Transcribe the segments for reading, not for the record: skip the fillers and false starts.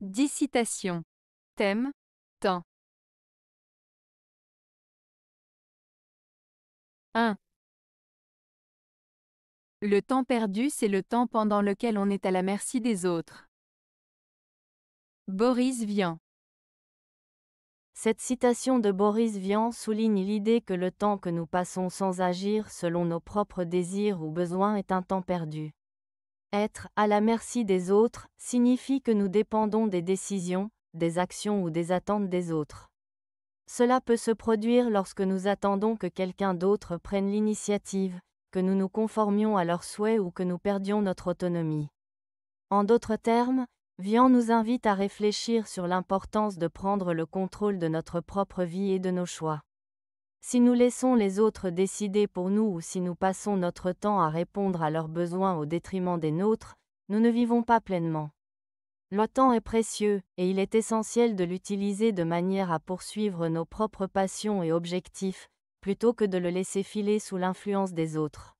10 citations. Thème, temps. 1. Le temps perdu, c'est le temps pendant lequel on est à la merci des autres. Boris Vian. Cette citation de Boris Vian souligne l'idée que le temps que nous passons sans agir selon nos propres désirs ou besoins est un temps perdu. Être à la merci des autres signifie que nous dépendons des décisions, des actions ou des attentes des autres. Cela peut se produire lorsque nous attendons que quelqu'un d'autre prenne l'initiative, que nous nous conformions à leurs souhaits ou que nous perdions notre autonomie. En d'autres termes, Vian nous invite à réfléchir sur l'importance de prendre le contrôle de notre propre vie et de nos choix. Si nous laissons les autres décider pour nous ou si nous passons notre temps à répondre à leurs besoins au détriment des nôtres, nous ne vivons pas pleinement. Le temps est précieux, et il est essentiel de l'utiliser de manière à poursuivre nos propres passions et objectifs, plutôt que de le laisser filer sous l'influence des autres.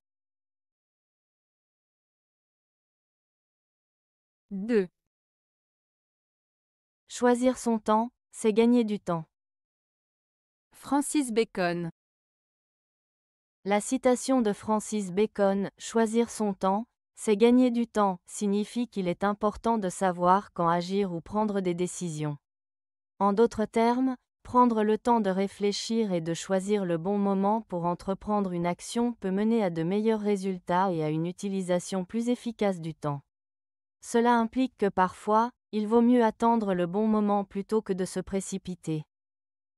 2. Choisir son temps, c'est gagner du temps. Francis Bacon. La citation de Francis Bacon, « Choisir son temps, c'est gagner du temps », signifie qu'il est important de savoir quand agir ou prendre des décisions. En d'autres termes, prendre le temps de réfléchir et de choisir le bon moment pour entreprendre une action peut mener à de meilleurs résultats et à une utilisation plus efficace du temps. Cela implique que parfois, il vaut mieux attendre le bon moment plutôt que de se précipiter.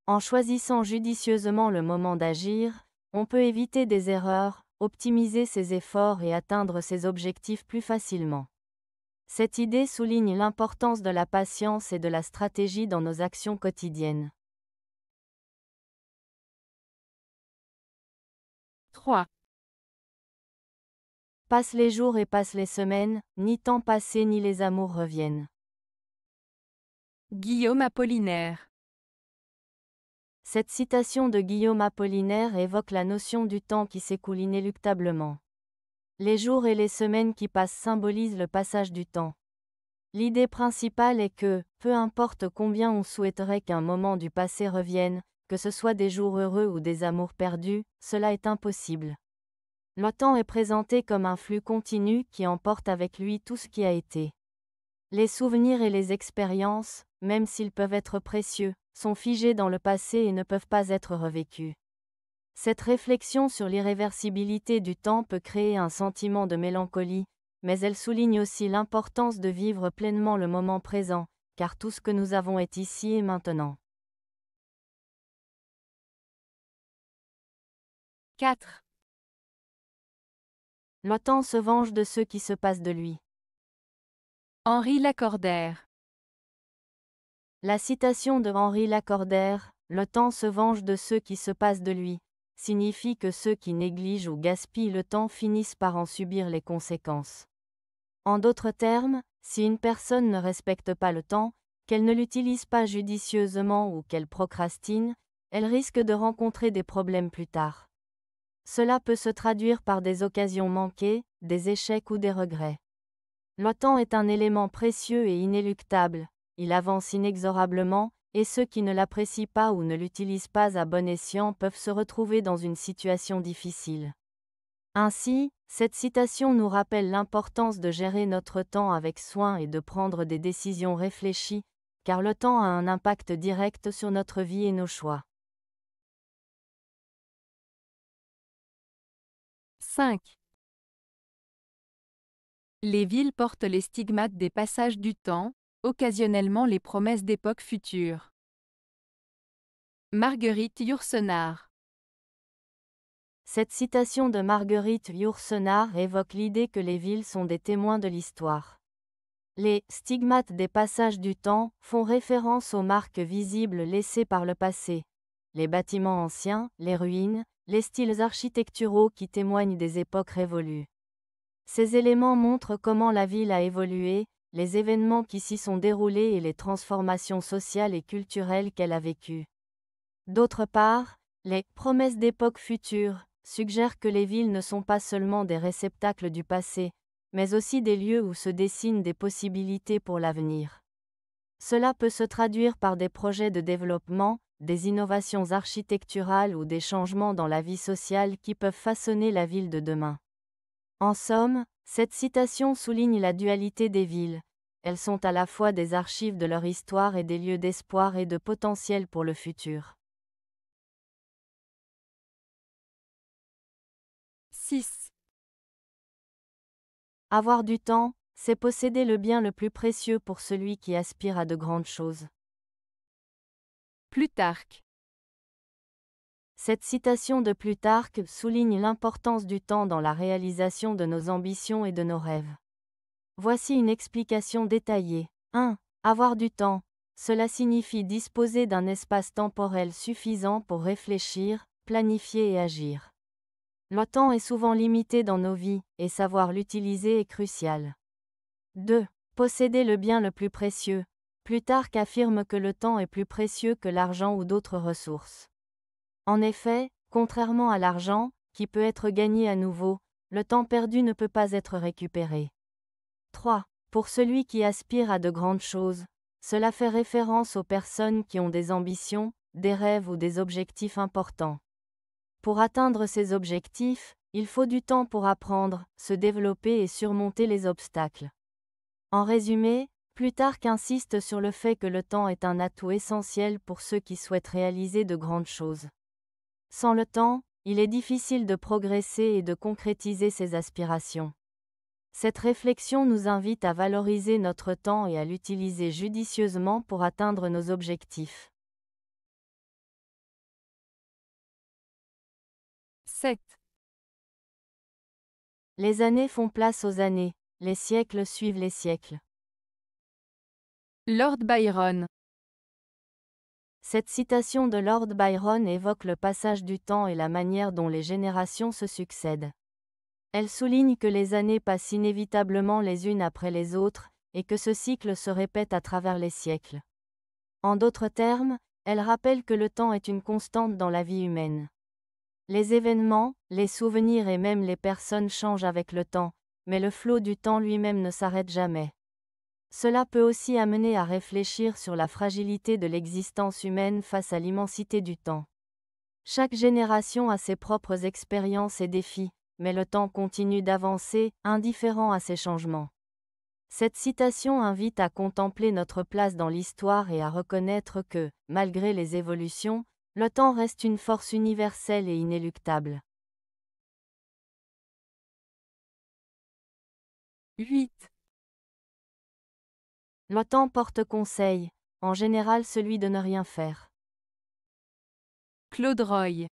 En choisissant judicieusement le moment d'agir, on peut éviter des erreurs, optimiser ses efforts et atteindre ses objectifs plus facilement. Cette idée souligne l'importance de la patience et de la stratégie dans nos actions quotidiennes. 3. Passent les jours et passent les semaines, ni temps passé ni les amours reviennent. Guillaume Apollinaire. Cette citation de Guillaume Apollinaire évoque la notion du temps qui s'écoule inéluctablement. Les jours et les semaines qui passent symbolisent le passage du temps. L'idée principale est que, peu importe combien on souhaiterait qu'un moment du passé revienne, que ce soit des jours heureux ou des amours perdus, cela est impossible. Le temps est présenté comme un flux continu qui emporte avec lui tout ce qui a été. Les souvenirs et les expériences, même s'ils peuvent être précieux, sont figés dans le passé et ne peuvent pas être revécus. Cette réflexion sur l'irréversibilité du temps peut créer un sentiment de mélancolie, mais elle souligne aussi l'importance de vivre pleinement le moment présent, car tout ce que nous avons est ici et maintenant. 4. Le temps se venge de ceux qui se passent de lui. Henri Lacordaire. La citation de Henri Lacordaire, « Le temps se venge de ceux qui se passent de lui », signifie que ceux qui négligent ou gaspillent le temps finissent par en subir les conséquences. En d'autres termes, si une personne ne respecte pas le temps, qu'elle ne l'utilise pas judicieusement ou qu'elle procrastine, elle risque de rencontrer des problèmes plus tard. Cela peut se traduire par des occasions manquées, des échecs ou des regrets. Le temps est un élément précieux et inéluctable, il avance inexorablement, et ceux qui ne l'apprécient pas ou ne l'utilisent pas à bon escient peuvent se retrouver dans une situation difficile. Ainsi, cette citation nous rappelle l'importance de gérer notre temps avec soin et de prendre des décisions réfléchies, car le temps a un impact direct sur notre vie et nos choix. 5. Les villes portent les stigmates des passages du temps, occasionnellement les promesses d'époques futures. Marguerite Yourcenar. Cette citation de Marguerite Yourcenar évoque l'idée que les villes sont des témoins de l'histoire. Les stigmates des passages du temps font référence aux marques visibles laissées par le passé. Les bâtiments anciens, les ruines, les styles architecturaux qui témoignent des époques révolues. Ces éléments montrent comment la ville a évolué, les événements qui s'y sont déroulés et les transformations sociales et culturelles qu'elle a vécues. D'autre part, les promesses d'époques futures suggèrent que les villes ne sont pas seulement des réceptacles du passé, mais aussi des lieux où se dessinent des possibilités pour l'avenir. Cela peut se traduire par des projets de développement, des innovations architecturales ou des changements dans la vie sociale qui peuvent façonner la ville de demain. En somme, cette citation souligne la dualité des villes. Elles sont à la fois des archives de leur histoire et des lieux d'espoir et de potentiel pour le futur. 6. Avoir du temps, c'est posséder le bien le plus précieux pour celui qui aspire à de grandes choses. Plutarque. Cette citation de Plutarque souligne l'importance du temps dans la réalisation de nos ambitions et de nos rêves. Voici une explication détaillée. 1. Avoir du temps. Cela signifie disposer d'un espace temporel suffisant pour réfléchir, planifier et agir. Le temps est souvent limité dans nos vies, et savoir l'utiliser est crucial. 2. Posséder le bien le plus précieux. Plutarque affirme que le temps est plus précieux que l'argent ou d'autres ressources. En effet, contrairement à l'argent, qui peut être gagné à nouveau, le temps perdu ne peut pas être récupéré. 3. Pour celui qui aspire à de grandes choses, cela fait référence aux personnes qui ont des ambitions, des rêves ou des objectifs importants. Pour atteindre ces objectifs, il faut du temps pour apprendre, se développer et surmonter les obstacles. En résumé, Plutarque insiste sur le fait que le temps est un atout essentiel pour ceux qui souhaitent réaliser de grandes choses. Sans le temps, il est difficile de progresser et de concrétiser ses aspirations. Cette réflexion nous invite à valoriser notre temps et à l'utiliser judicieusement pour atteindre nos objectifs. 7. Les années font place aux années, les siècles suivent les siècles. Lord Byron. Cette citation de Lord Byron évoque le passage du temps et la manière dont les générations se succèdent. Elle souligne que les années passent inévitablement les unes après les autres, et que ce cycle se répète à travers les siècles. En d'autres termes, elle rappelle que le temps est une constante dans la vie humaine. Les événements, les souvenirs et même les personnes changent avec le temps, mais le flot du temps lui-même ne s'arrête jamais. Cela peut aussi amener à réfléchir sur la fragilité de l'existence humaine face à l'immensité du temps. Chaque génération a ses propres expériences et défis, mais le temps continue d'avancer, indifférent à ces changements. Cette citation invite à contempler notre place dans l'histoire et à reconnaître que, malgré les évolutions, le temps reste une force universelle et inéluctable. 8. Le temps porte conseil, en général celui de ne rien faire. Claude Roy.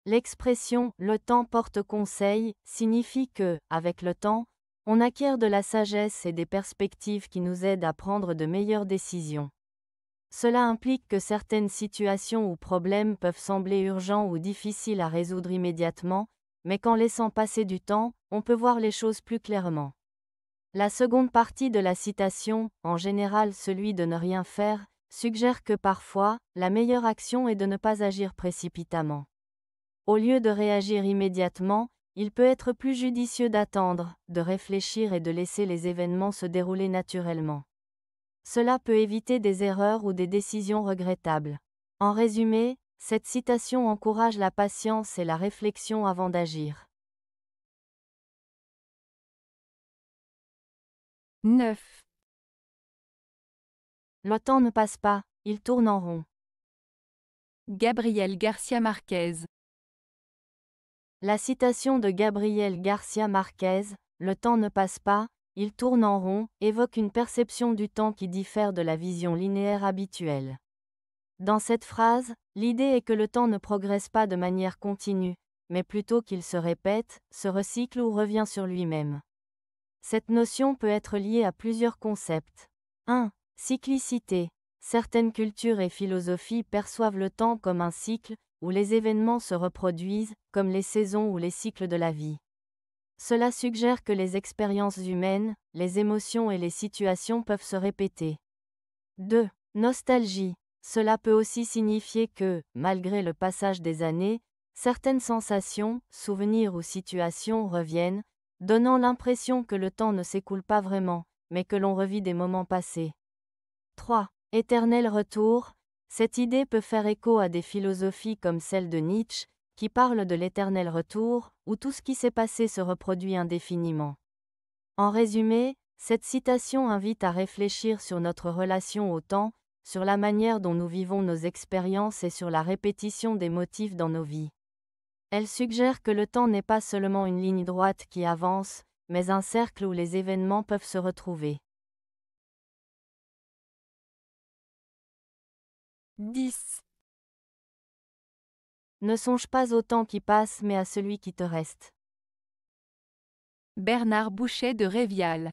L'expression « le temps porte conseil » signifie que, avec le temps, on acquiert de la sagesse et des perspectives qui nous aident à prendre de meilleures décisions. Cela implique que certaines situations ou problèmes peuvent sembler urgents ou difficiles à résoudre immédiatement, mais qu'en laissant passer du temps, on peut voir les choses plus clairement. La seconde partie de la citation, en général celui de ne rien faire, suggère que parfois, la meilleure action est de ne pas agir précipitamment. Au lieu de réagir immédiatement, il peut être plus judicieux d'attendre, de réfléchir et de laisser les événements se dérouler naturellement. Cela peut éviter des erreurs ou des décisions regrettables. En résumé, cette citation encourage la patience et la réflexion avant d'agir. 9. Le temps ne passe pas, il tourne en rond. Gabriel Garcia Marquez. La citation de Gabriel Garcia Marquez, « Le temps ne passe pas, il tourne en rond », évoque une perception du temps qui diffère de la vision linéaire habituelle. Dans cette phrase, l'idée est que le temps ne progresse pas de manière continue, mais plutôt qu'il se répète, se recycle ou revient sur lui-même. Cette notion peut être liée à plusieurs concepts. 1. Cyclicité. Certaines cultures et philosophies perçoivent le temps comme un cycle, où les événements se reproduisent, comme les saisons ou les cycles de la vie. Cela suggère que les expériences humaines, les émotions et les situations peuvent se répéter. 2. Nostalgie. Cela peut aussi signifier que, malgré le passage des années, certaines sensations, souvenirs ou situations reviennent, donnant l'impression que le temps ne s'écoule pas vraiment, mais que l'on revit des moments passés. 3. Éternel retour. Cette idée peut faire écho à des philosophies comme celle de Nietzsche, qui parle de l'éternel retour, où tout ce qui s'est passé se reproduit indéfiniment. En résumé, cette citation invite à réfléchir sur notre relation au temps, sur la manière dont nous vivons nos expériences et sur la répétition des motifs dans nos vies. Elle suggère que le temps n'est pas seulement une ligne droite qui avance, mais un cercle où les événements peuvent se retrouver. 10. Ne songe pas au temps qui passe mais à celui qui te reste. Bernard Bouchet de Révial.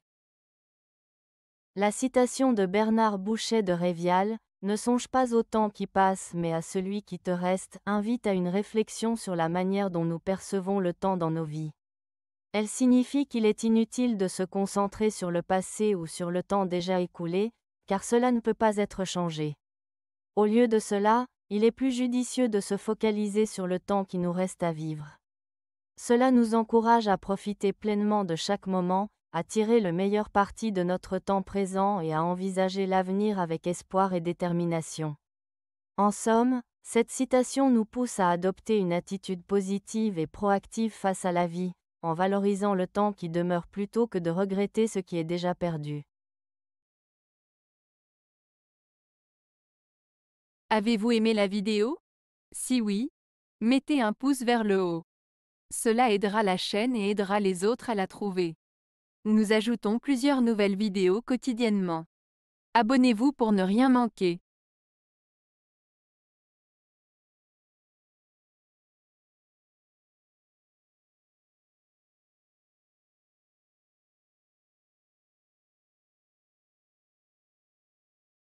La citation de Bernard Bouchet de Révial, « Ne songe pas au temps qui passe mais à celui qui te reste », invite à une réflexion sur la manière dont nous percevons le temps dans nos vies. Elle signifie qu'il est inutile de se concentrer sur le passé ou sur le temps déjà écoulé, car cela ne peut pas être changé. Au lieu de cela, il est plus judicieux de se focaliser sur le temps qui nous reste à vivre. Cela nous encourage à profiter pleinement de chaque moment, à tirer le meilleur parti de notre temps présent et à envisager l'avenir avec espoir et détermination. En somme, cette citation nous pousse à adopter une attitude positive et proactive face à la vie, en valorisant le temps qui demeure plutôt que de regretter ce qui est déjà perdu. Avez-vous aimé la vidéo? Si oui, mettez un pouce vers le haut. Cela aidera la chaîne et aidera les autres à la trouver. Nous ajoutons plusieurs nouvelles vidéos quotidiennement. Abonnez-vous pour ne rien manquer.